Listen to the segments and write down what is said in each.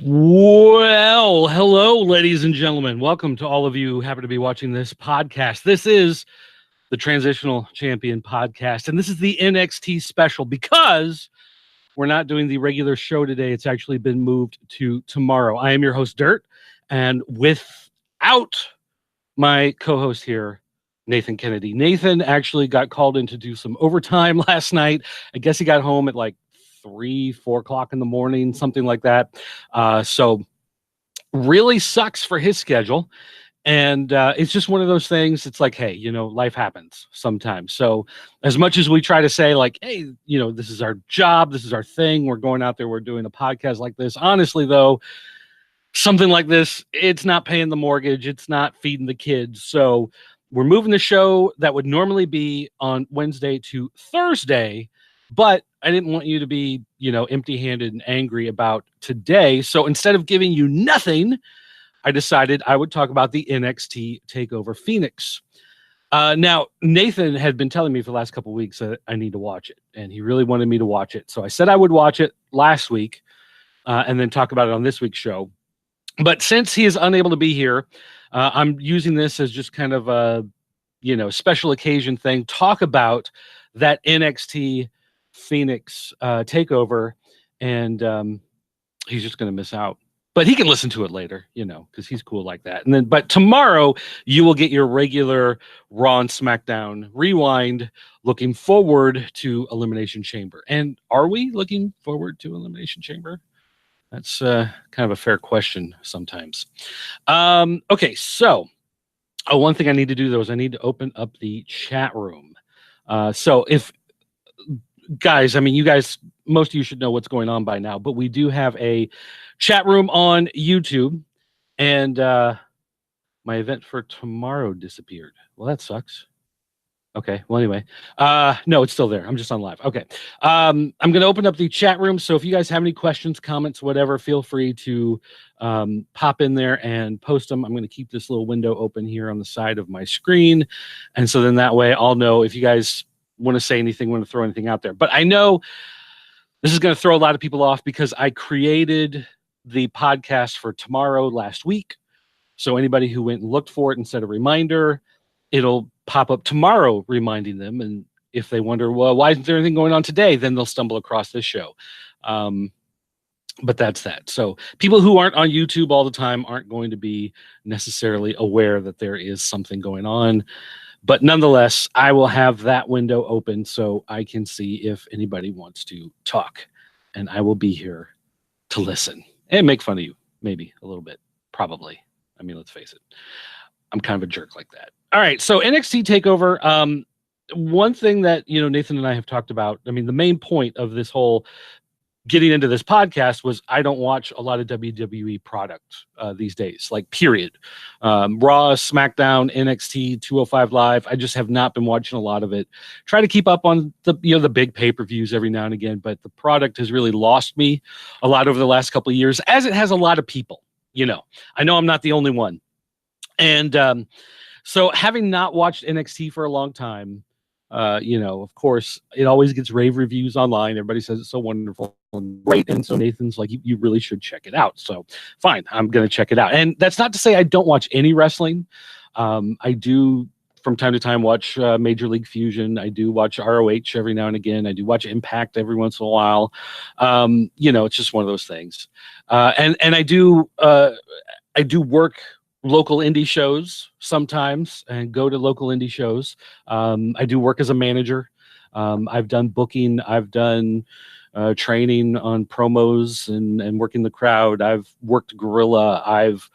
Well, hello, ladies and gentlemen. Welcome to all of you who happen to be watching this podcast. This is the Transitional Champion podcast, and this is the NXT special because we're not doing the regular show today. It's actually been moved to tomorrow. I am your host, Dirt, and without my co-host here, Nathan Kennedy. Nathan actually got called in to do some overtime last night. I guess he got home at like 3, 4 o'clock in the morning, something like that. So really sucks for his schedule. And it's just one of those things. It's like, hey, life happens sometimes. So as much as we try to say like, hey, this is our job, this is our thing, we're going out there, we're doing a podcast like this. Honestly, though, something like this, it's not paying the mortgage, it's not feeding the kids. So we're moving the show that would normally be on Wednesday to Thursday, but I didn't want you to be, empty-handed and angry about today. So instead of giving you nothing, I decided I would talk about the NXT TakeOver Phoenix. Now, Nathan had been telling me for the last couple of weeks that I need to watch it, and he really wanted me to watch it. So I said I would watch it last week and then talk about it on this week's show. But since he is unable to be here, I'm using this as just kind of a, special occasion thing. Talk about that NXT Phoenix takeover, and he's just going to miss out. But he can listen to it later, because he's cool like that. And then, but tomorrow you will get your regular Raw and SmackDown rewind. Looking forward to Elimination Chamber. And are we looking forward to Elimination Chamber? That's kind of a fair question sometimes. Okay, so one thing I need to do, though, is I need to open up the chat room. So if, guys, you guys, most of you should know what's going on by now, but we do have a chat room on YouTube, and my event for tomorrow disappeared. Well, that sucks. Okay. Well, anyway, no, it's still there. I'm just on live. Okay. I'm going to open up the chat room. So if you guys have any questions, comments, whatever, feel free to pop in there and post them. I'm going to keep this little window open here on the side of my screen. And so then that way I'll know if you guys want to say anything, want to throw anything out there. But I know this is going to throw a lot of people off because I created the podcast for tomorrow last week. So anybody who went and looked for it and set a reminder, it'll pop up tomorrow reminding them. And if they wonder, well, why isn't there anything going on today? Then they'll stumble across this show. But that's that. So people who aren't on YouTube all the time aren't going to be necessarily aware that there is something going on. But nonetheless, I will have that window open so I can see if anybody wants to talk. And I will be here to listen and make fun of you, maybe a little bit, probably. Let's face it. I'm kind of a jerk like that. All right, so NXT TakeOver. One thing that Nathan and I have talked about. The main point of this whole getting into this podcast was I don't watch a lot of WWE product these days, like period. Raw, SmackDown, NXT, 205 Live. I just have not been watching a lot of it. Try to keep up on the the big pay-per-views every now and again, but the product has really lost me a lot over the last couple of years, as it has a lot of people. I know I'm not the only one, and so having not watched NXT for a long time, of course, it always gets rave reviews online. Everybody says it's so wonderful and great. And so Nathan's like, you really should check it out. So fine, I'm going to check it out. And that's not to say I don't watch any wrestling. I do from time to time watch Major League Fusion. I do watch ROH every now and again. I do watch Impact every once in a while. It's just one of those things. And I do work local indie shows sometimes and go to local indie shows. I do work as a manager. I've done booking. I've done training on promos and working the crowd. I've worked Gorilla. I've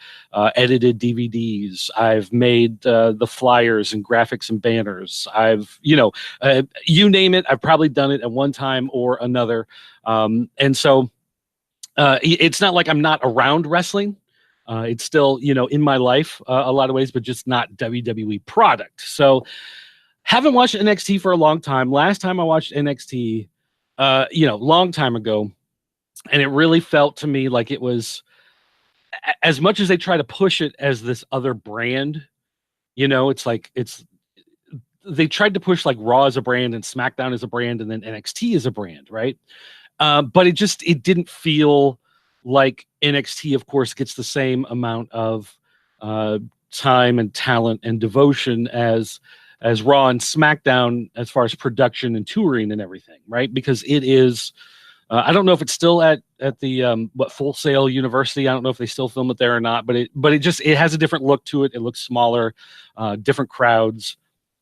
edited DVDs. I've made the flyers and graphics and banners. I've, you name it, I've probably done it at one time or another. And so it's not like I'm not around wrestling. It's still, in my life a lot of ways, but just not WWE product. So haven't watched NXT for a long time. Last time I watched NXT, long time ago. And it really felt to me like it was, as much as they try to push it as this other brand, they tried to push like Raw as a brand and SmackDown as a brand and then NXT as a brand, right? But it didn't feel like NXT, of course, gets the same amount of time and talent and devotion as Raw and SmackDown as far as production and touring and everything, right? Because it is. I don't know if it's still at the Full Sail University. I don't know if they still film it there or not, but it has a different look to it. It looks smaller, different crowds.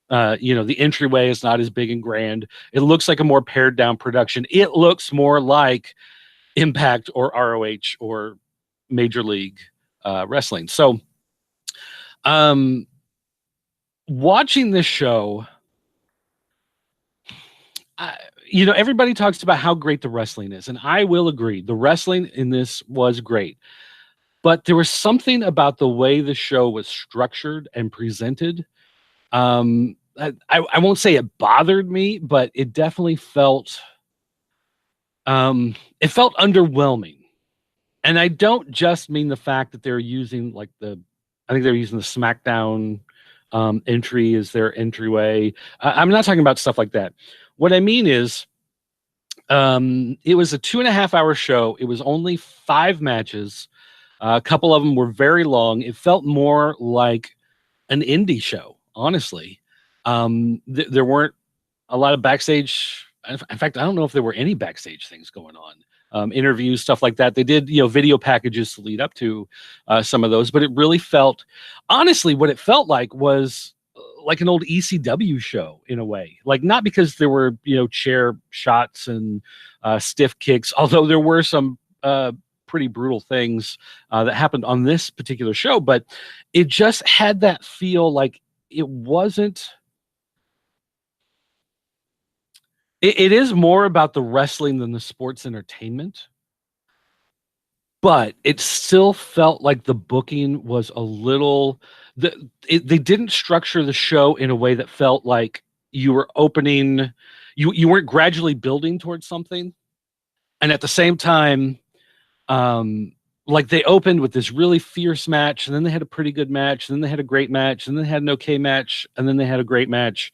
The entryway is not as big and grand. It looks like a more pared down production. It looks more like Impact or ROH or Major League Wrestling. So, watching this show, everybody talks about how great the wrestling is, and I will agree. The wrestling in this was great, but there was something about the way the show was structured and presented. I won't say it bothered me, but it definitely felt underwhelming. And I don't just mean the fact that they're using I think they're using the SmackDown entry as their entryway. I'm not talking about stuff like that. What I mean is, it was a 2.5-hour show. It was only 5 matches. A couple of them were very long. It felt more like an indie show, honestly. There weren't a lot of backstage. In fact, I don't know if there were any backstage things going on. Interviews, stuff like that. They did, video packages to lead up to some of those, but it really felt, honestly, what it felt like was like an old ECW show in a way. Like, not because there were, chair shots and stiff kicks, although there were some pretty brutal things that happened on this particular show, but it just had that feel like it wasn't. It is more about the wrestling than the sports entertainment, but it still felt like the booking was a little. They didn't structure the show in a way that felt like you were opening. You weren't gradually building towards something, and at the same time, like they opened with this really fierce match, and then they had a pretty good match, and then they had a great match, and then they had an okay match, and then they had a great match.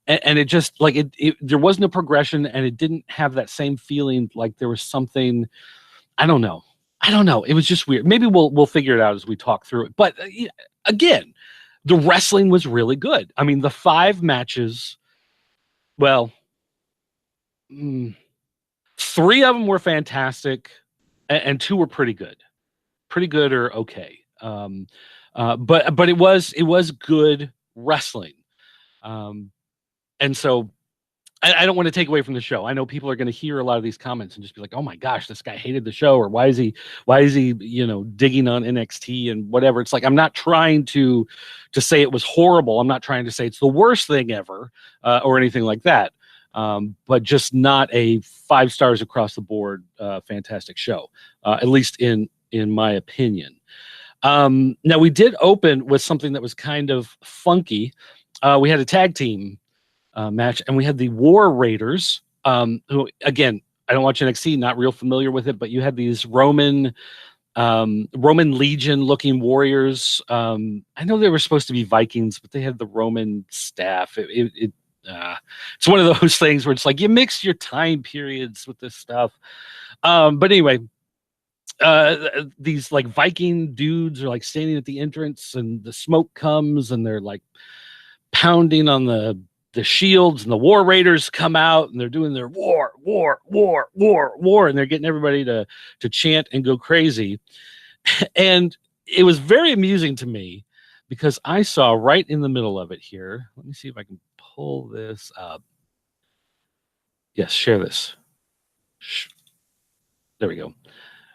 And it just like there was no progression, and it didn't have that same feeling like there was something. I don't know. It was just weird. Maybe we'll figure it out as we talk through it. But again, the wrestling was really good. I mean, the 5 matches. Well, 3 of them were fantastic, and 2 were pretty good or okay. But it was good wrestling. And so I don't want to take away from the show. I know people are going to hear a lot of these comments and just be like, "Oh my gosh, this guy hated the show," or "Why is he, digging on NXT and whatever." It's like, I'm not trying to say it was horrible. I'm not trying to say it's the worst thing ever, or anything like that. But just not a 5 stars across the board, fantastic show, at least in my opinion. Now we did open with something that was kind of funky. We had a tag team match, and we had the War Raiders, who, again, I don't watch NXT, not real familiar with it, but you had these Roman Legion looking warriors. I know they were supposed to be Vikings, but they had the Roman staff. It's one of those things where it's like you mix your time periods with this stuff. But anyway, these like Viking dudes are like standing at the entrance, and the smoke comes, and they're like pounding on the shields, and the War Raiders come out, and they're doing their war, and they're getting everybody to chant and go crazy. And it was very amusing to me because I saw right in the middle of it here. Let me see if I can pull this up. Yes, share this. There we go.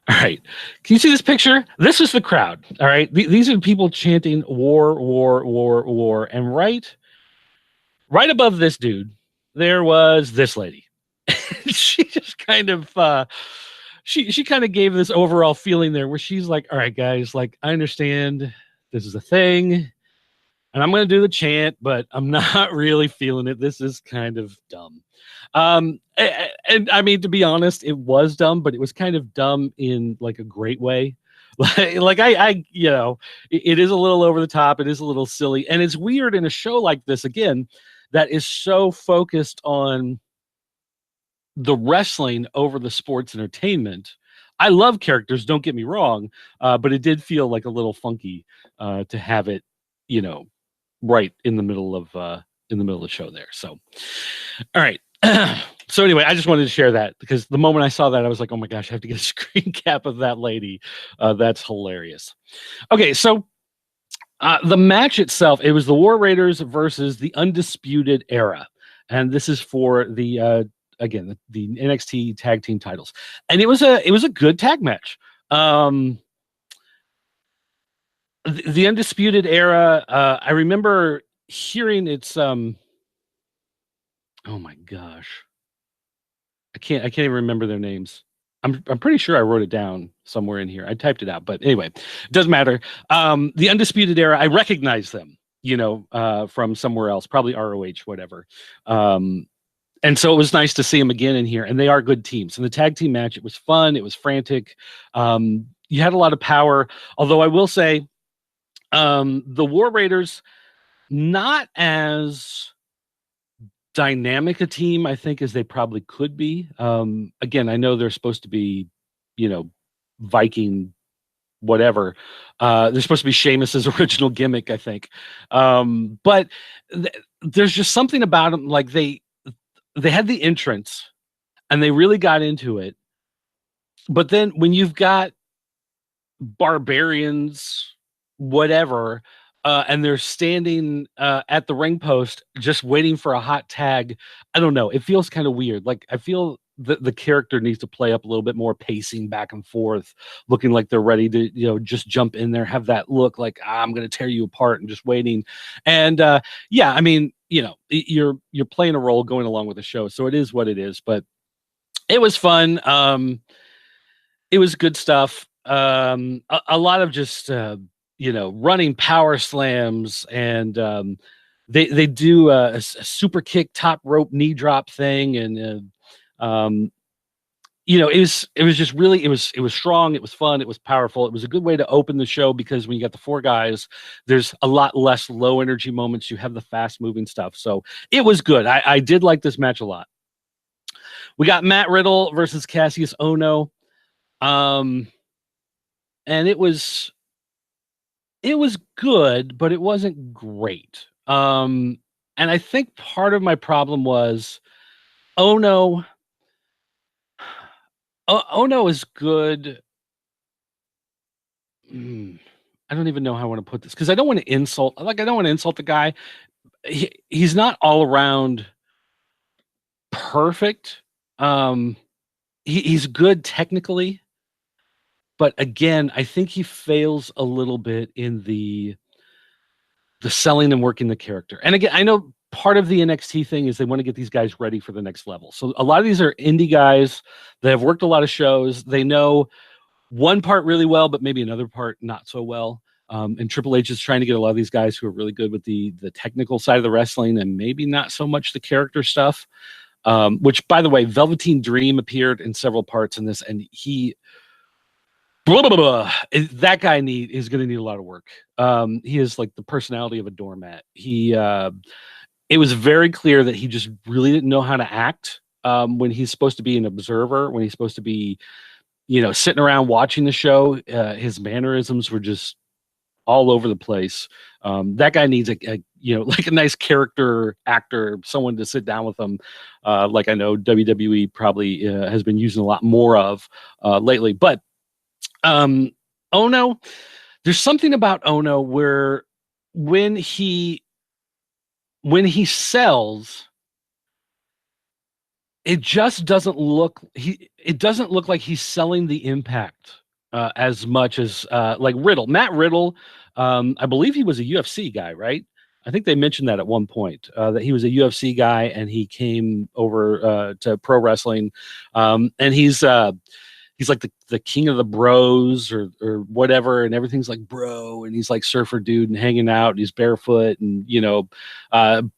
All right. Can you see this picture? This is the crowd. All right. These are people chanting war. And right above this dude, there was this lady. She just kind of she kind of gave this overall feeling there where she's like, all right, guys, like, I understand this is a thing, and I'm going to do the chant, but I'm not really feeling it. This is kind of dumb. And I mean, to be honest, it was dumb, but it was kind of dumb in like a great way. Like I it is a little over the top. It is a little silly, and it's weird in a show like this, again, that is so focused on the wrestling over the sports entertainment. I love characters, don't get me wrong, but it did feel like a little funky to have it, you know, right in the middle of the show there. So, all right. So anyway, I just wanted to share that because the moment I saw that, I was like, "Oh my gosh, I have to get a screen cap of that lady." That's hilarious. Okay, so the match itself, it was the War Raiders versus the Undisputed Era, and this is for the again the NXT Tag Team titles, and it was a good tag match. Um, the Undisputed Era, I remember hearing its oh my gosh, I can't even remember their names. I'm pretty sure I wrote it down somewhere in here. I typed it out, but anyway, it doesn't matter. The Undisputed Era, I recognize them, from somewhere else, probably ROH, whatever. And so it was nice to see them again in here, and they are good teams. And the tag team match, it was fun, it was frantic. You had a lot of power, although I will say, the War Raiders, not as dynamic a team, I think, as they probably could be. Again, I know they're supposed to be, Viking, whatever. They're supposed to be Sheamus's original gimmick, I think. But there's just something about them, like they had the entrance and they really got into it. But then when you've got barbarians, whatever, and they're standing at the ring post just waiting for a hot tag. I don't know. It feels kind of weird. Like I feel the character needs to play up a little bit more, pacing back and forth, looking like they're ready to, just jump in there, have that look like I'm going to tear you apart and just waiting. And yeah, I mean, you're playing a role going along with the show, so it is what it is. But it was fun. It was good stuff. A lot of just running power slams, and they do a super kick, top rope knee drop thing, and it was just really it was strong, it was fun, it was powerful. It was a good way to open the show because when you got the four guys, there's a lot less low energy moments. You have the fast moving stuff, so it was good. I did like this match a lot. We got Matt Riddle versus Cassius Ohno. Um, and it was good, but it wasn't great. And I think part of my problem was Ono. Ono is good. I don't even know how I want to put this because I don't want to insult. Like I don't want to insult the guy. He's not all around perfect. He's good technically, but again, I think he fails a little bit in the selling and working the character. And again, I know part of the NXT thing is they want to get these guys ready for the next level. So a lot of these are indie guys that have worked a lot of shows. They know one part really well, but maybe another part not so well. And Triple H is trying to get a lot of these guys who are really good with the technical side of the wrestling and maybe not so much the character stuff. Which, by the way, Velveteen Dream appeared in several parts in this, and he blah, blah, blah, that guy is going to need a lot of work. He is like the personality of a doormat. It was very clear that he just really didn't know how to act when he's supposed to be an observer, when he's supposed to be, sitting around watching the show. His mannerisms were just all over the place. That guy needs like a nice character actor, someone to sit down with him. Like I know WWE probably has been using a lot more of lately, but Ono, there's something about Ono where when he sells, it just doesn't look like he's selling the impact as much as like Riddle. Matt Riddle, I believe he was a UFC guy, right? I think they mentioned that at one point that he was a UFC guy and he came over to pro wrestling, and he's like the king of the bros or whatever, and everything's like bro, and he's like surfer dude and hanging out, and he's barefoot and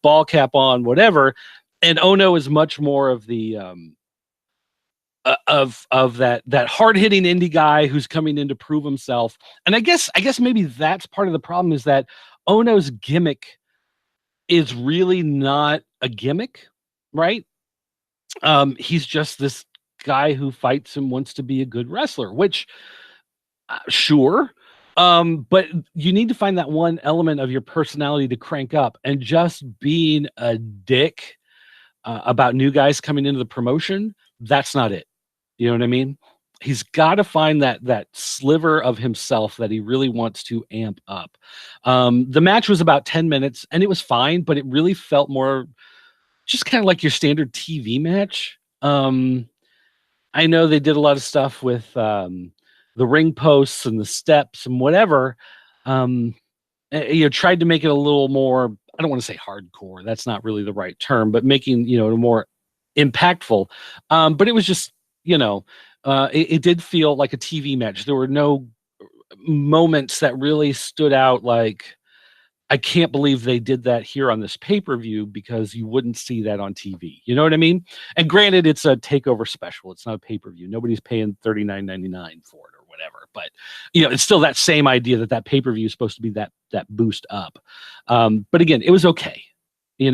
ball cap on, whatever. And Ono is much more of the of that hard hitting indie guy who's coming in to prove himself. And I guess maybe that's part of the problem is that Ono's gimmick is really not a gimmick, right? He's just this guy who fights and wants to be a good wrestler, which sure. But you need to find that one element of your personality to crank up, and just being a dick about new guys coming into the promotion, that's not it. You know what I mean? He's got to find that sliver of himself that he really wants to amp up. The match was about 10 minutes and it was fine, but it really felt more just kind of like your standard TV match. I know they did a lot of stuff with the ring posts and the steps and whatever. Tried to make it a little more, I don't want to say hardcore, that's not really the right term, but making, it more impactful. But it was just, it did feel like a TV match. There were no moments that really stood out like, I can't believe they did that here on this pay-per-view, because you wouldn't see that on TV. You know what I mean? And granted, it's a takeover special. It's not a pay-per-view. Nobody's paying $39.99 for it or whatever. But it's still that same idea that pay-per-view is supposed to be that boost up. But again, it was okay. It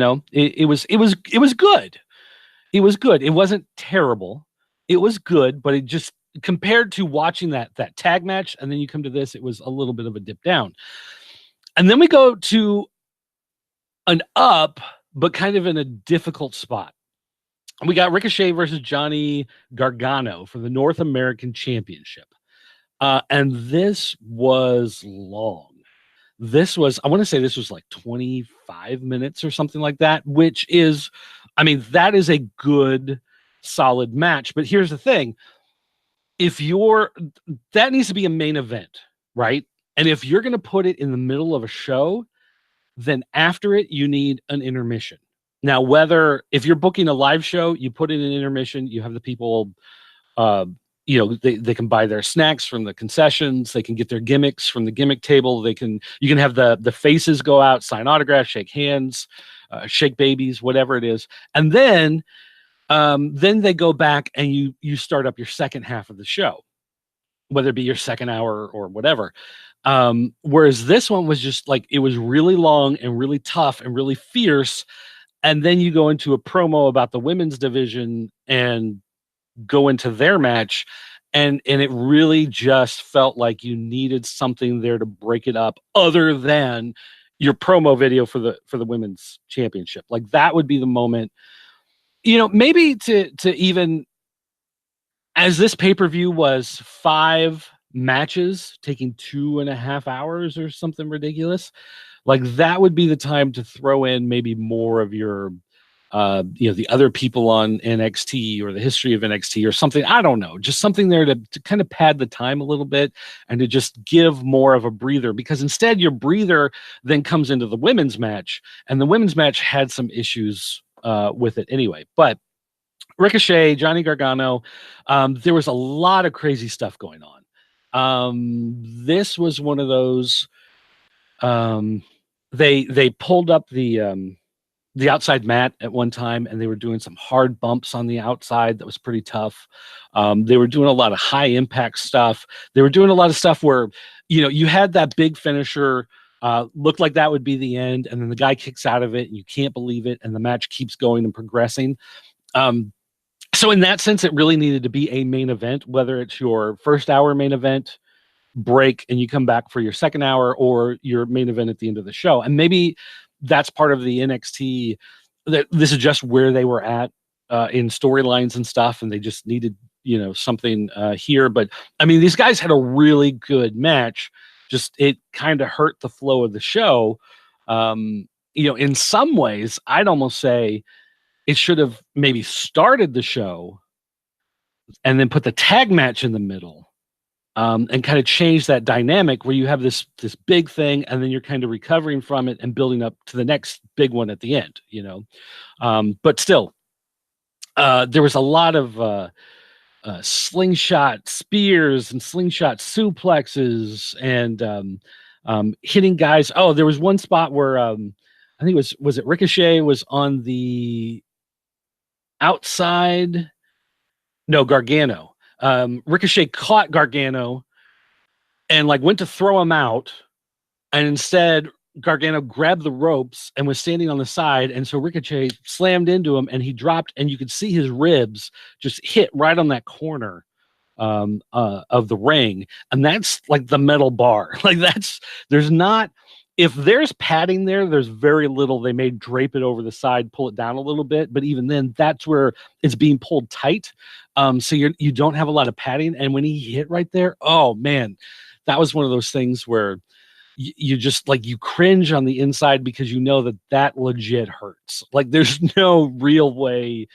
was good. It was good. It wasn't terrible. It was good, but it just, compared to watching that tag match, and then you come to this, it was a little bit of a dip down. And then we go to an up, but kind of in a difficult spot. We got Ricochet versus Johnny Gargano for the North American Championship. And this was long. I want to say this was like 25 minutes or something like that, which is, that is a good, solid match. But here's the thing. That needs to be a main event, right? And if you're going to put it in the middle of a show, then after it, you need an intermission. Now, if you're booking a live show, you put in an intermission, you have the people, they can buy their snacks from the concessions, they can get their gimmicks from the gimmick table, you can have the faces go out, sign autographs, shake hands, shake babies, whatever it is. And then they go back and you start up your second half of the show, whether it be your second hour or whatever. Whereas this one was just like, it was really long and really tough and really fierce. And then you go into a promo about the women's division and go into their match. And it really just felt like you needed something there to break it up other than your promo video for the women's championship. Like, that would be the moment, maybe to even, as this pay-per-view was 5 matches taking 2.5 hours or something ridiculous, like, that would be the time to throw in maybe more of your the other people on NXT or the history of NXT or something. I don't know, just something there to kind of pad the time a little bit and to just give more of a breather, because instead your breather then comes into the women's match, and the women's match had some issues with it anyway. But Ricochet, Johnny Gargano, there was a lot of crazy stuff going on. This was one of those, they pulled up the outside mat at one time, and they were doing some hard bumps on the outside that was pretty tough. They were doing a lot of high impact stuff. They were doing a lot of stuff where, you had that big finisher, looked like that would be the end, and then the guy kicks out of it, and you can't believe it, and the match keeps going and progressing. So in that sense, it really needed to be a main event, whether it's your first hour main event break and you come back for your second hour, or your main event at the end of the show. And maybe that's part of the NXT, that this is just where they were at in storylines and stuff, and they just needed, something here. But these guys had a really good match. Just, it kind of hurt the flow of the show. In some ways, I'd almost say it should have maybe started the show and then put the tag match in the middle, and kind of change that dynamic where you have this big thing, and then you're kind of recovering from it and building up to the next big one at the end, But still, there was a lot of slingshot spears and slingshot suplexes and hitting guys. Oh, there was one spot where I think was it Ricochet was on the outside? No, Gargano. Ricochet caught Gargano and went to throw him out, and instead Gargano grabbed the ropes and was standing on the side, and so Ricochet slammed into him, and he dropped, and you could see his ribs just hit right on that corner of the ring, and that's like the metal bar. Like there's not, if there's padding there, there's very little. They may drape it over the side, pull it down a little bit, but even then, that's where it's being pulled tight. So you don't have a lot of padding, and when he hit right there, oh man, that was one of those things where you just like you cringe on the inside because you know that legit hurts. Like there's no real way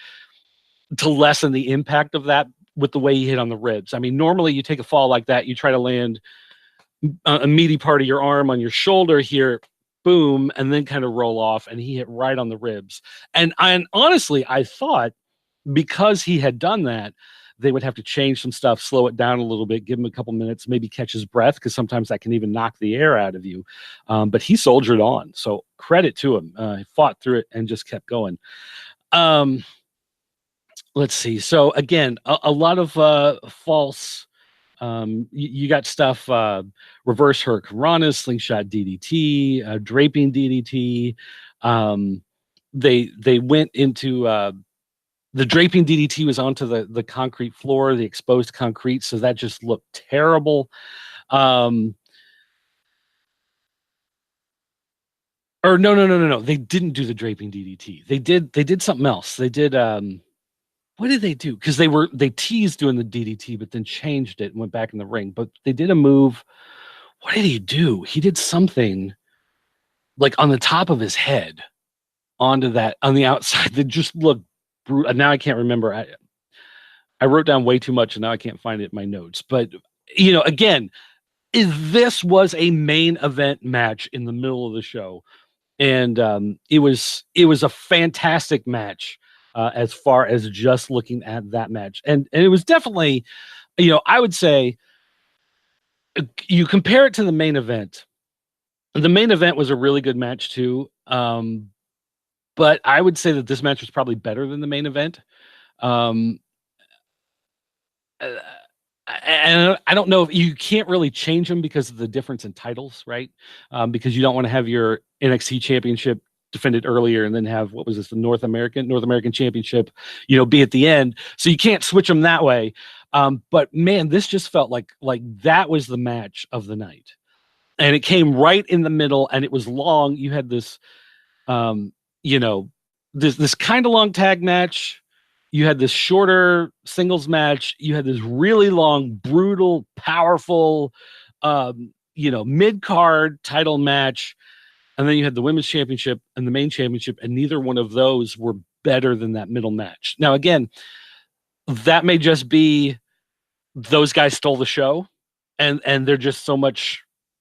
to lessen the impact of that with the way he hit on the ribs. I mean, normally you take a fall like that, you try to land a meaty part of your arm on your shoulder here, boom, and then kind of roll off, and he hit right on the ribs. And honestly, I thought because he had done that, they would have to change some stuff, slow it down a little bit, give him a couple minutes, maybe catch his breath, because sometimes that can even knock the air out of you. But he soldiered on, so credit to him. He fought through it and just kept going. Let's see. So again, a lot of false. You got stuff, reverse hurricanrana, slingshot DDT, draping DDT. They went into the draping DDT was onto the concrete floor, the exposed concrete, so that just looked terrible. Or no. They didn't do the draping DDT. They did something else. They did what did they do? Because they teased doing the DDT, but then changed it and went back in the ring. But they did a move. What did he do? He did something like on the top of his head onto that on the outside that just looked brutal. Now I can't remember. I wrote down way too much and now I can't find it in my notes. But again, this was a main event match in the middle of the show, and it was a fantastic match. As far as just looking at that match. And it was definitely, I would say you compare it to the main event. The main event was a really good match too. But I would say that this match was probably better than the main event. And I don't know if you can't really change them because of the difference in titles, right? Because you don't want to have your NXT championship defended earlier and then have, what was this, the North American championship, be at the end. So you can't switch them that way. But man, this just felt like that was the match of the night. And it came right in the middle and it was long. You had this, this kind of long tag match. You had this shorter singles match. You had this really long, brutal, powerful, mid-card title match. And then you had the women's championship and the main championship, and neither one of those were better than that middle match. Now, again, that may just be those guys stole the show, and they're just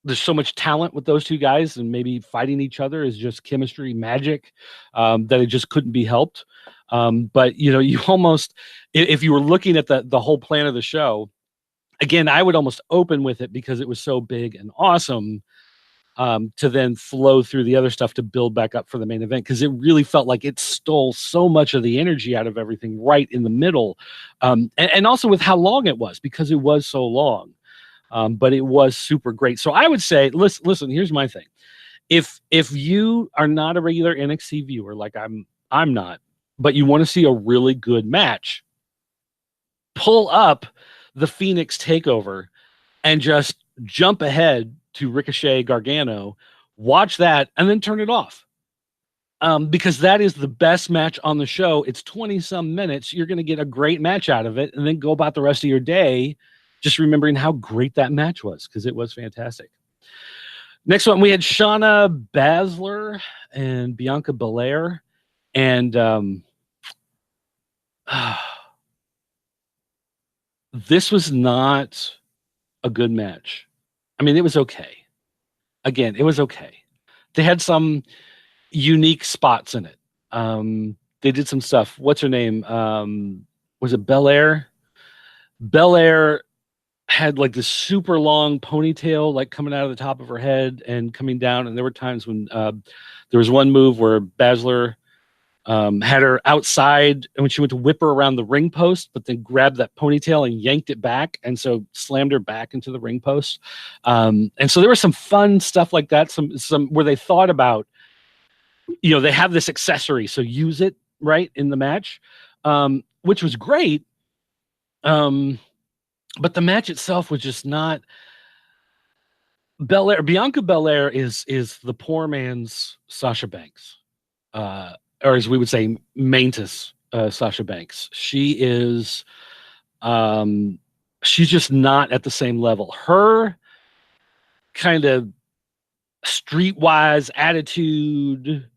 there's so much talent with those two guys, and maybe fighting each other is just chemistry magic that it just couldn't be helped. But you almost, if you were looking at the whole plan of the show, again, I would almost open with it because it was so big and awesome. To then flow through the other stuff to build back up for the main event, because it really felt like it stole so much of the energy out of everything right in the middle, and also with how long it was, because it was so long, but it was super great. So I would say, listen, here's my thing: if you are not a regular NXT viewer, like I'm not, but you want to see a really good match, pull up the Phoenix Takeover and just jump ahead to Ricochet Gargano, watch that, and then turn it off. Because that is the best match on the show. It's 20-some minutes. You're going to get a great match out of it, and then go about the rest of your day just remembering how great that match was, because it was fantastic. Next one, we had Shayna Baszler and Bianca Belair. And this was not a good match. I mean, it was okay. Again, it was okay. They had some unique spots in it. They did some stuff. What's her name? Was it Belair? Belair had like this super long ponytail, like coming out of the top of her head and coming down. And there were times when there was one move where Baszler Had her outside, and when she went to whip her around the ring post, but then grabbed that ponytail and yanked it back, and so slammed her back into the ring post. And so there was some fun stuff like that. Some where they thought about, they have this accessory, so use it right in the match, which was great. But the match itself was just not. Bianca Belair is the poor man's Sasha Banks, or as we would say, Mantis Sasha Banks. She is, she's just not at the same level. Her kind of streetwise attitude,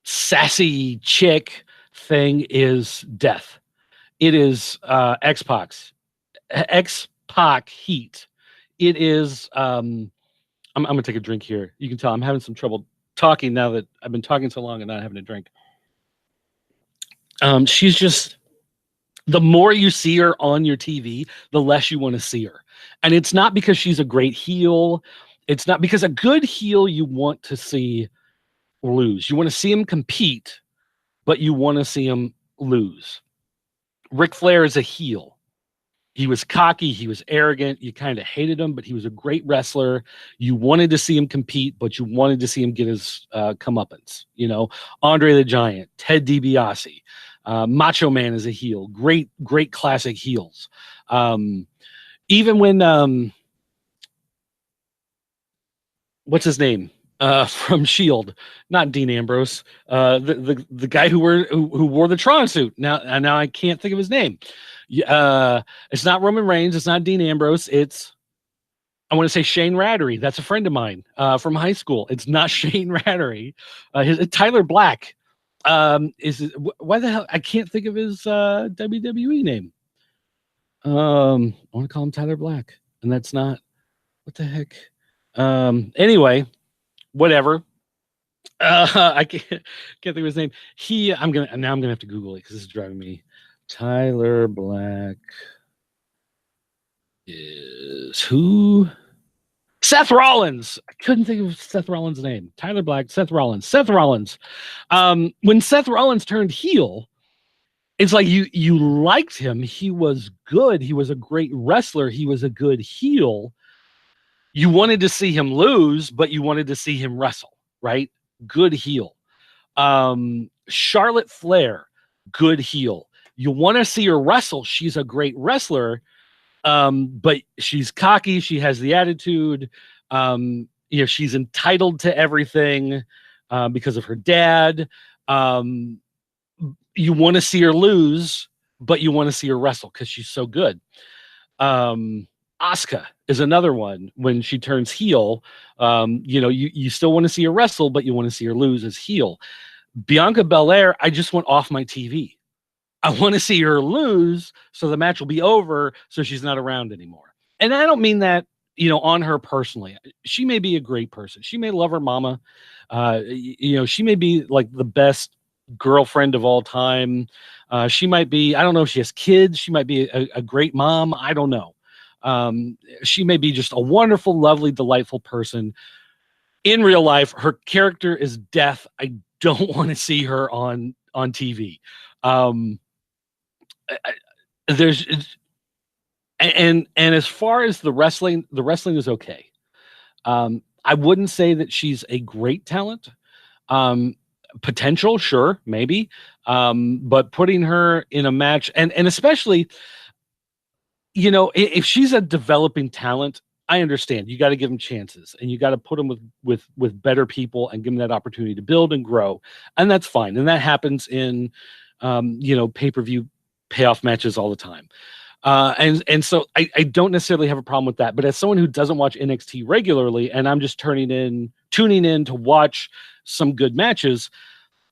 sassy chick thing is death. It is X-Pac heat. It is. I'm gonna take a drink here. You can tell I'm having some trouble talking now that I've been talking so long and not having a drink. She's just, the more you see her on your TV, the less you want to see her. And it's not because she's a great heel. It's not because a good heel you want to see lose. You want to see him compete, but you want to see him lose. Ric Flair is a heel. He was cocky. He was arrogant. You kind of hated him, but he was a great wrestler. You wanted to see him compete, but you wanted to see him get his comeuppance. Andre the Giant, Ted DiBiase, Macho Man is a heel. Great classic heels. Even when what's his name from Shield? Not Dean Ambrose. The guy who wore the Tron suit. Now I can't think of his name. It's not Roman Reigns. It's not Dean Ambrose. I want to say Shane Rattery. That's a friend of mine from high school. It's not Shane Rattery. Tyler Black. Why the hell? I can't think of his WWE name. I want to call him Tyler Black, and that's not. What the heck? Anyway, whatever. I can't think of his name. I'm gonna have to Google it because this is driving me. Tyler Black is who? Seth Rollins. I couldn't think of Seth Rollins' name. Tyler Black, Seth Rollins. Seth Rollins. When Seth Rollins turned heel, it's like you liked him. He was good. He was a great wrestler. He was a good heel. You wanted to see him lose, but you wanted to see him wrestle, right? Good heel. Charlotte Flair, good heel. You want to see her wrestle. She's a great wrestler, but she's cocky. She has the attitude. She's entitled to everything because of her dad. You want to see her lose, but you want to see her wrestle because she's so good. Asuka is another one. When she turns heel, you still want to see her wrestle, but you want to see her lose as heel. Bianca Belair, I just want off my TV. I want to see her lose so the match will be over so she's not around anymore. And I don't mean that, on her personally. She may be a great person. She may love her mama. She may be like the best girlfriend of all time. She might be, I don't know if she has kids. She might be a great mom. I don't know. She may be just a wonderful, lovely, delightful person. In real life, her character is death. I don't want to see her on TV. And as far as the wrestling is okay. I wouldn't say that she's a great talent. Potential, sure, maybe. But putting her in a match, and especially, if she's a developing talent, I understand. You got to give them chances, and you got to put them with better people and give them that opportunity to build and grow, and that's fine. And that happens in, pay-per-view payoff matches all the time. And so I don't necessarily have a problem with that. But as someone who doesn't watch NXT regularly, and I'm just tuning in to watch some good matches,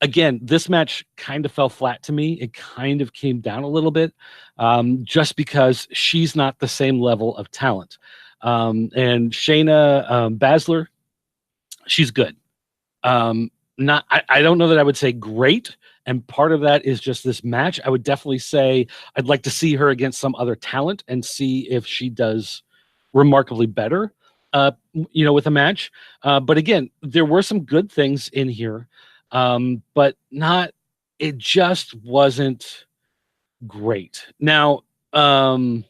again, this match kind of fell flat to me. It kind of came down a little bit, just because she's not the same level of talent. And Shayna Baszler, she's good. I don't know that I would say great. And part of that is just this match. I would definitely say I'd like to see her against some other talent and see if she does remarkably better. with a match. But again, there were some good things in here, but not. It just wasn't great. Now, Shayna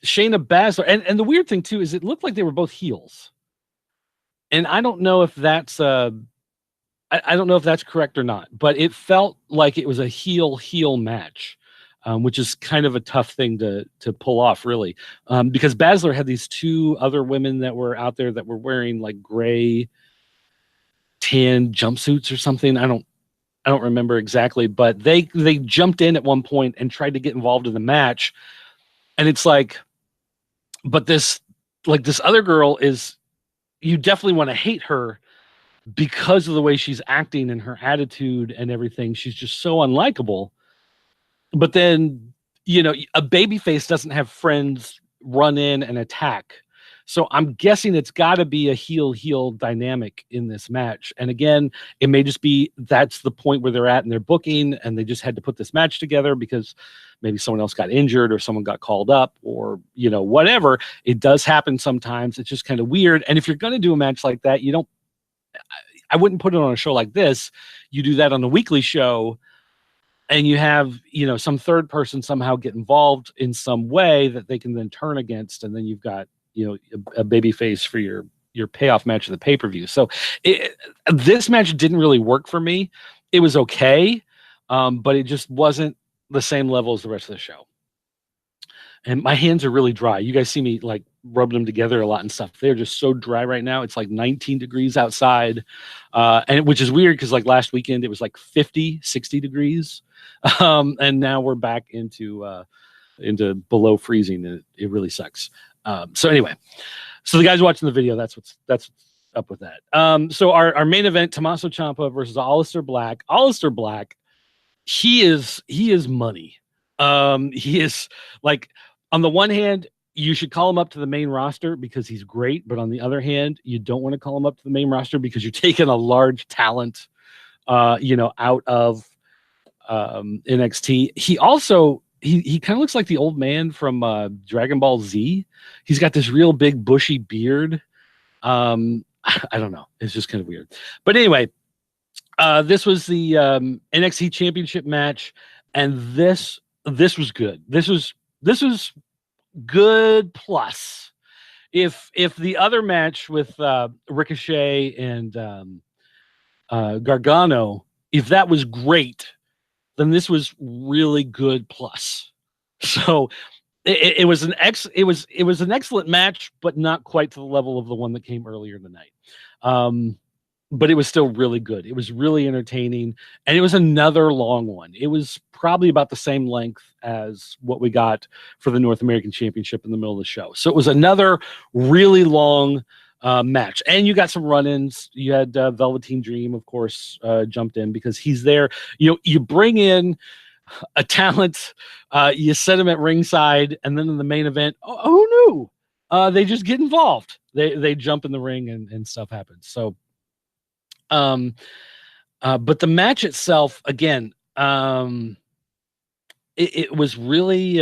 Baszler, and the weird thing too is it looked like they were both heels, and I don't know if that's I don't know if that's correct or not, but it felt like it was a heel match, which is kind of a tough thing to pull off, really, because Baszler had these two other women that were out there that were wearing like gray tan jumpsuits or something. I don't remember exactly, but they jumped in at one point and tried to get involved in the match, and it's like, but this other girl is, you definitely want to hate her because of the way she's acting and her attitude and everything. She's just so unlikable. But then, a babyface doesn't have friends run in and attack. So I'm guessing it's got to be a heel dynamic in this match. And again, it may just be that's the point where they're at in their booking, and they just had to put this match together because maybe someone else got injured or someone got called up or, whatever. It does happen sometimes. It's just kind of weird. And if you're going to do a match like that, I wouldn't put it on a show like this. You do that on a weekly show, and you have, some third person somehow get involved in some way that they can then turn against, and then you've got, a baby face for your payoff match of the pay-per-view. So this match didn't really work for me. It was okay, but it just wasn't the same level as the rest of the show. And my hands are really dry. You guys see me like rubbing them together a lot and stuff. They're just so dry right now. It's like 19 degrees outside, and which is weird because like last weekend it was like 50, 60 degrees. And now we're back into below freezing. And it really sucks. So anyway, so the guys watching the video, that's what's up with that. So our main event, Tommaso Ciampa versus Aleister Black. Aleister Black, he is money. He is like, on the one hand, you should call him up to the main roster because he's great. But on the other hand, you don't want to call him up to the main roster because you're taking a large talent, out of NXT. He also, he kind of looks like the old man from Dragon Ball Z. He's got this real big bushy beard. I don't know. It's just kind of weird. But anyway, this was the NXT Championship match, and this was good. This was good plus. If the other match with Ricochet and Gargano, if that was great, then this was really good plus. So it was an excellent match, but not quite to the level of the one that came earlier in the night. But it was still really good. It was really entertaining, and it was another long one. It was probably about the same length as what we got for the North American Championship in the middle of the show. So it was another really long match, and you got some run-ins. You had Velveteen Dream, of course, jumped in because he's there. You bring in a talent, you set him at ringside, and then in the main event, who knew? They just get involved. They jump in the ring and stuff happens. So. But the match itself, again, it was really,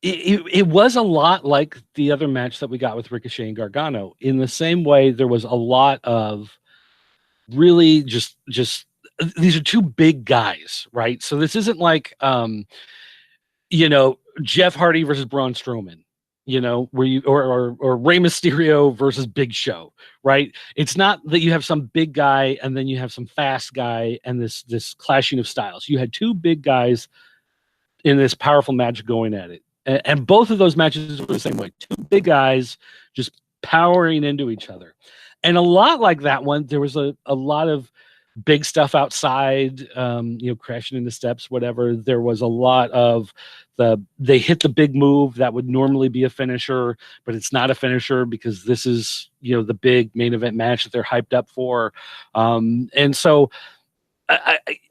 it was a lot like the other match that we got with Ricochet and Gargano. In the same way, there was a lot of really just these are two big guys, right? So this isn't like, Jeff Hardy versus Braun Strowman. Where you or Rey Mysterio versus Big Show, right? It's not that you have some big guy and then you have some fast guy and this clashing of styles. You had two big guys in this powerful match going at it, and both of those matches were the same way. Two big guys just powering into each other, and a lot like that one. There was a lot of big stuff outside, crashing into steps, whatever. There was a lot of they hit the big move that would normally be a finisher, but it's not a finisher because this is, the big main event match that they're hyped up for. And so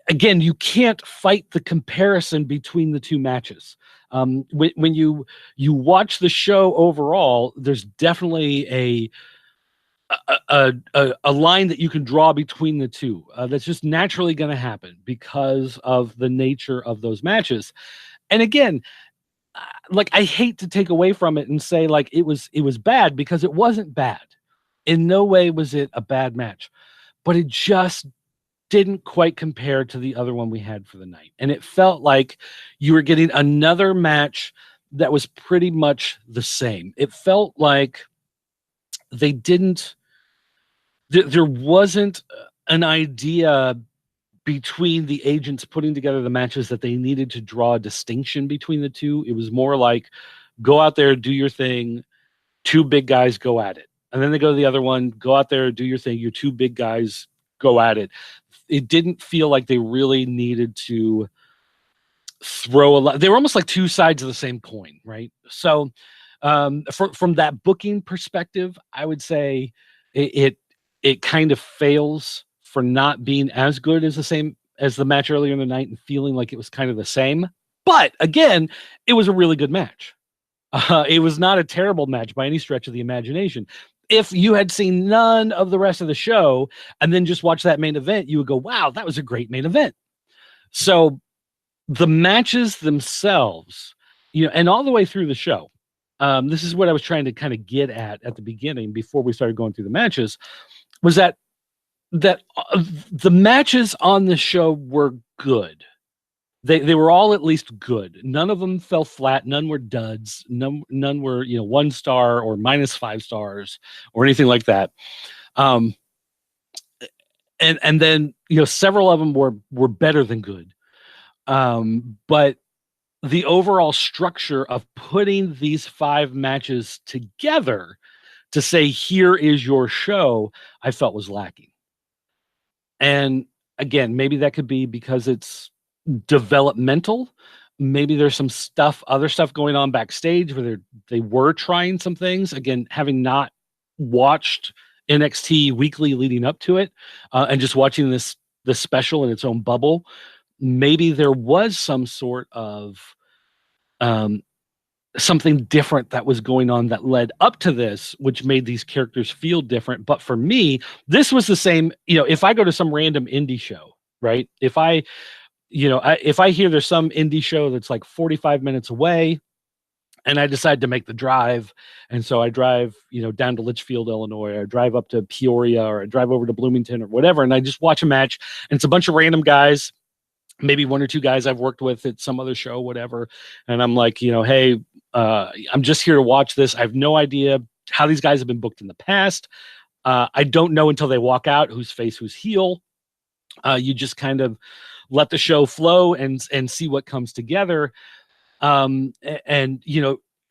again, you can't fight the comparison between the two matches. When you watch the show overall, there's definitely a line that you can draw between the two. That's just naturally going to happen because of the nature of those matches. And again, like, I hate to take away from it and say like it was bad, because it wasn't bad. In no way was it a bad match, but it just didn't quite compare to the other one we had for the night. And it felt like you were getting another match that was pretty much the same. It felt like they didn't, there wasn't an idea between the agents putting together the matches that they needed to draw a distinction between the two. It was more like, go out there, do your thing, two big guys go at it. And then they go to the other one, go out there, do your thing, your two big guys go at it. It didn't feel like they really needed to throw a lot. They were almost like two sides of the same coin, right? So from that booking perspective, I would say it kind of fails for not being as good as the match earlier in the night, and feeling like it was kind of the same. But again, it was a really good match. It was not a terrible match by any stretch of the imagination. If you had seen none of the rest of the show and then just watched that main event, you would go, wow, that was a great main event. So the matches themselves, and all the way through the show, this is what I was trying to kind of get at the beginning before we started going through the matches, was that the matches on the show were good. They were all at least good. None of them fell flat. None were duds. None were 1 star or -5 stars or anything like that. And then several of them were better than good. But the overall structure of putting these 5 matches together to say, here is your show, I felt was lacking. And again, maybe that could be because it's developmental. Maybe there's some other stuff going on backstage where they were trying some things. Again, having not watched NXT weekly leading up to it, and just watching this special in its own bubble, maybe there was some sort of something different that was going on that led up to this, which made these characters feel different. But for me, this was the same. If I go to some random indie show, right? If I hear there's some indie show that's like 45 minutes away, and I decide to make the drive, and so I drive, down to Litchfield, Illinois, or I drive up to Peoria, or I drive over to Bloomington or whatever, and I just watch a match, and it's a bunch of random guys, maybe 1 or 2 guys I've worked with at some other show, whatever. And I'm like, hey, I'm just here to watch this. I have no idea how these guys have been booked in the past. I don't know until they walk out who's face, who's heel. You just kind of let the show flow and see what comes together. And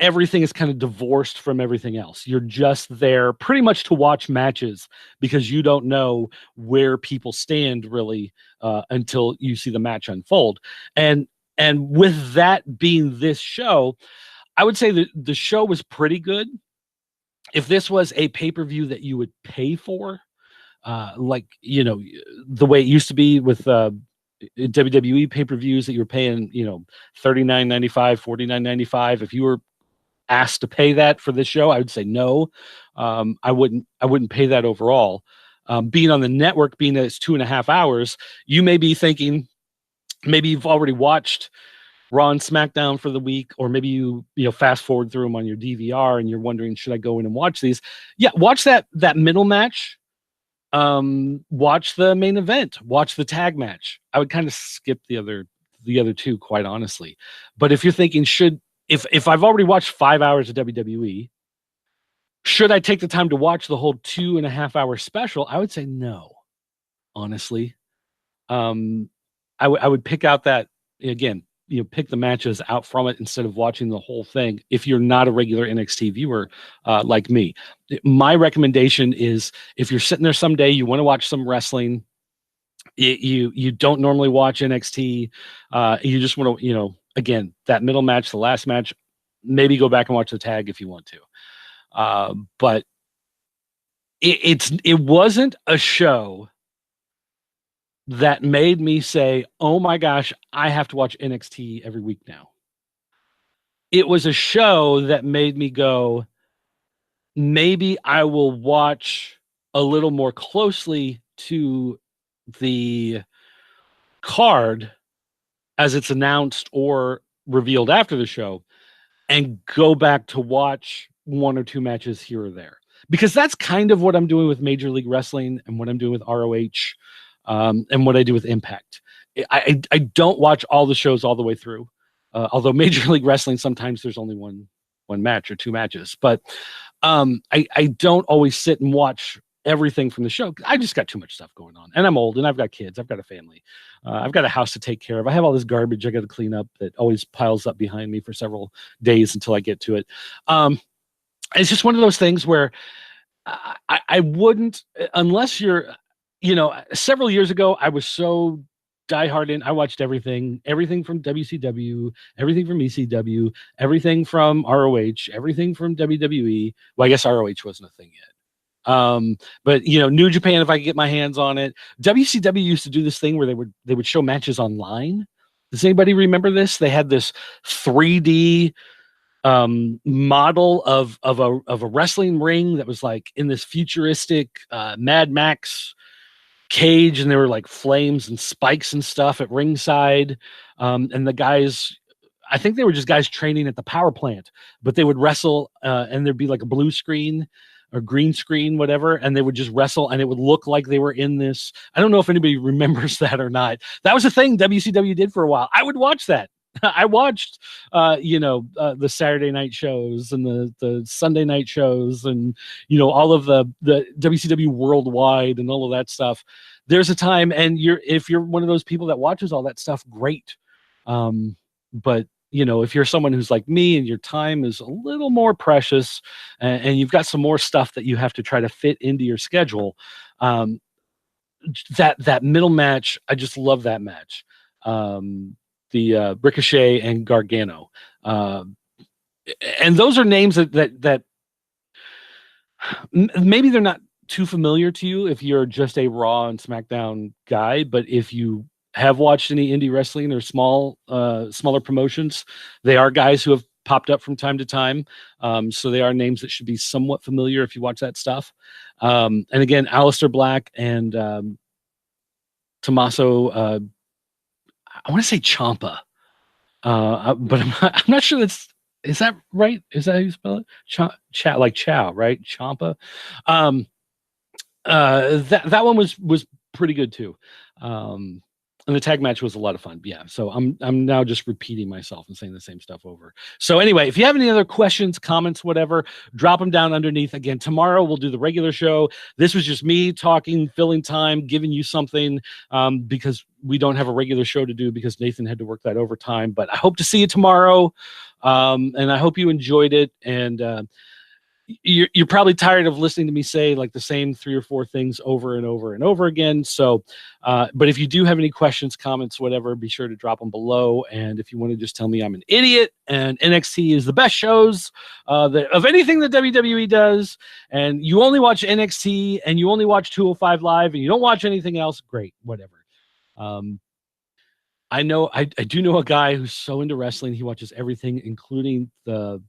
everything is kind of divorced from everything else. You're just there pretty much to watch matches, because you don't know where people stand really until you see the match unfold. And with that being this show, I would say that the show was pretty good. If this was a pay-per-view that you would pay for, the way it used to be with WWE pay-per-views that you were paying, $39.95, $49.95. If you were asked to pay that for this show, I would say no. I wouldn't pay that overall. Being on the network, being that it's 2.5 hours, you may be thinking, maybe you've already watched Raw and SmackDown for the week, or maybe you fast forward through them on your DVR and you're wondering, should I go in and watch these? Yeah, watch that middle match. Watch the main event, watch the tag match. I would kind of skip the other 2, quite honestly. But if you're thinking, if I've already watched 5 hours of WWE, should I take the time to watch the whole 2.5 hour special? I would say no, honestly. I would pick out that, again, pick the matches out from it instead of watching the whole thing. If you're not a regular NXT viewer like me, my recommendation is, if you're sitting there someday, you want to watch some wrestling, you don't normally watch NXT, you just want to, again, that middle match, the last match, maybe go back and watch the tag if you want to. But it wasn't a show that made me say, oh my gosh, I have to watch NXT every week now. It was a show that made me go, maybe I will watch a little more closely to the card as it's announced or revealed after the show, and go back to watch one or two matches here or there, because that's kind of what I'm doing with Major League Wrestling and what I'm doing with ROH, and what I do with Impact. I don't watch all the shows all the way through, although Major League Wrestling, sometimes there's only one match or two matches, but I don't always sit and watch everything from the show. I just got too much stuff going on, and I'm old, and I've got kids, I've got a family, I've got a house to take care of. I have all this garbage I got to clean up that always piles up behind me for several days until I get to it. It's just one of those things where I wouldn't, unless you're, several years ago, I was so diehard in. I watched everything from WCW, everything from ECW, everything from ROH, everything from WWE. Well, I guess ROH wasn't a thing yet. But New Japan, if I could get my hands on it. WCW used to do this thing where they would show matches online. Does anybody remember this? They had this 3D model of a wrestling ring that was like in this futuristic Mad Max cage, and there were like flames and spikes and stuff at ringside, and the guys, I think they were just guys training at the power plant, but they would wrestle, and there'd be like a blue screen or green screen, whatever, and they would just wrestle, and it would look like they were in this. I don't know if anybody remembers that or not. That was a thing WCW did for a while. I would watch that. I watched, the Saturday night shows and the Sunday night shows, and all of the WCW Worldwide and all of that stuff. There's a time, and if you're one of those people that watches all that stuff, great. But if you're someone who's like me and your time is a little more precious, and you've got some more stuff that you have to try to fit into your schedule, that middle match, I just love that match. The Ricochet and Gargano, and those are names that maybe they're not too familiar to you if you're just a Raw and SmackDown guy, but if you have watched any indie wrestling or smaller promotions, they are guys who have popped up from time to time, so they are names that should be somewhat familiar if you watch that stuff. And again, Aleister Black and Tommaso, I want to say Ciampa, but I'm not sure is that right? Is that how you spell it? Like Chow, right? Ciampa. That one was pretty good too. And the tag match was a lot of fun. Yeah. So I'm now just repeating myself and saying the same stuff over. So anyway, if you have any other questions, comments, whatever, drop them down underneath. Again, tomorrow we'll do the regular show. This was just me talking, filling time, giving you something, because we don't have a regular show to do because Nathan had to work that overtime. But I hope to see you tomorrow. And I hope you enjoyed it. And you're probably tired of listening to me say like the same 3 or 4 things over and over and over again. So, but if you do have any questions, comments, whatever, be sure to drop them below. And if you want to just tell me I'm an idiot and NXT is the best shows of anything that WWE does, and you only watch NXT and you only watch 205 Live and you don't watch anything else, great, whatever. I do know a guy who's so into wrestling, he watches everything, including the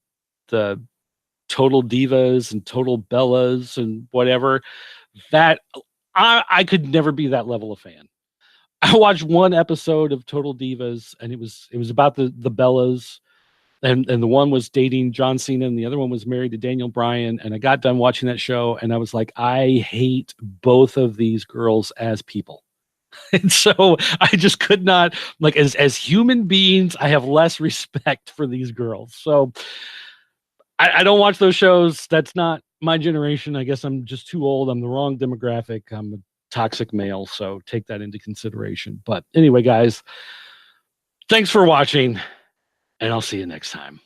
Total Divas and Total Bellas and whatever. That I could never be that level of fan. I watched one episode of Total Divas, and it was about the Bellas, and the one was dating John Cena, and the other one was married to Daniel Bryan. And I got done watching that show, and I was like, I hate both of these girls as people. And so I just could not, like, as human beings, I have less respect for these girls. So I don't watch those shows. That's not my generation. I guess I'm just too old. I'm the wrong demographic. I'm a toxic male, so take that into consideration. But anyway, guys, thanks for watching, and I'll see you next time.